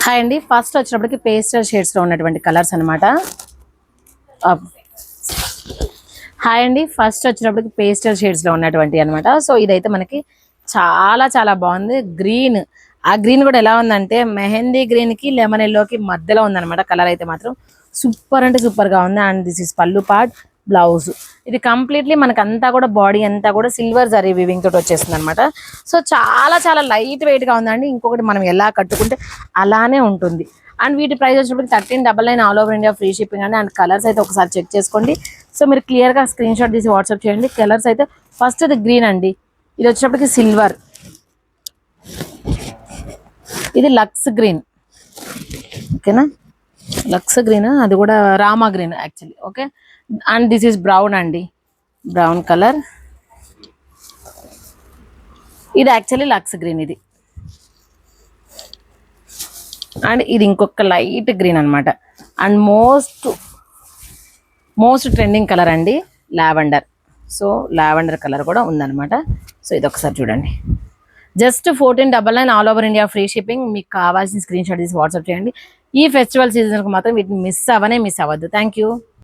Hi అండి, first వచ్చేటప్పటికి pastel షేడ్స్లో ఉన్నటువంటి కలర్స్ అనమాట. హాయ్ అండి, ఫస్ట్ వచ్చేటప్పటికి పేస్టల్ షేడ్స్లో ఉన్నటువంటి అనమాట. సో ఇదైతే మనకి చాలా చాలా బాగుంది. గ్రీన్, ఆ గ్రీన్ కూడా ఎలా ఉందంటే మెహందీ గ్రీన్కి లెమన్ ఎల్లోకి మధ్యలో ఉందన్నమాట. కలర్ అయితే మాత్రం సూపర్ అంటే సూపర్గా ఉంది. అండ్ దిస్ ఇస్ పళ్ళు పార్ట్, బ్లౌజ్. ఇది కంప్లీట్లీ మనకు అంతా కూడా బాడీ అంతా కూడా సిల్వర్ జరీ వీవింగ్ తోటి వచ్చేస్తుంది అనమాట. సో చాలా చాలా లైట్ వెయిట్ గా ఉందండి. ఇంకొకటి మనం ఎలా కట్టుకుంటే అలానే ఉంటుంది. అండ్ వీటి ప్రైస్ వచ్చినప్పుడు 1399 all over India free shipping అండి. అండ్ కలర్స్ అయితే ఒకసారి చెక్ చేసుకోండి. సో మీరు క్లియర్ గా స్క్రీన్ షాట్ తీసి వాట్సాప్ చేయండి. కలర్స్ అయితే ఫస్ట్ ఇది గ్రీన్ అండి, ఇది వచ్చేటప్పటికి సిల్వర్, ఇది లక్స్ గ్రీన్, ఓకేనా, లక్స్ గ్రీన్, అది కూడా Rama green actually, okay. And this is brown అండి, బ్రౌన్ కలర్, ఇది యాక్చువల్లీ లక్స్ గ్రీన్ ఇది. అండ్ ఇది ఇంకొక లైట్ గ్రీన్ అనమాట. అండ్ మోస్ట్ ట్రెండింగ్ కలర్ అండి లావెండర్. సో లావెండర్ కలర్ కూడా ఉందన్నమాట. సో ఇది ఒకసారి చూడండి. Just 1499 all over India free shipping. మీకు కావాల్సిన స్క్రీన్ షాట్ తీసి వాట్సాప్ చేయండి. ఈ ఫెస్టివల్ సీజన్కి మాత్రం వీటిని మిస్ అవ్వద్దు. Thank you.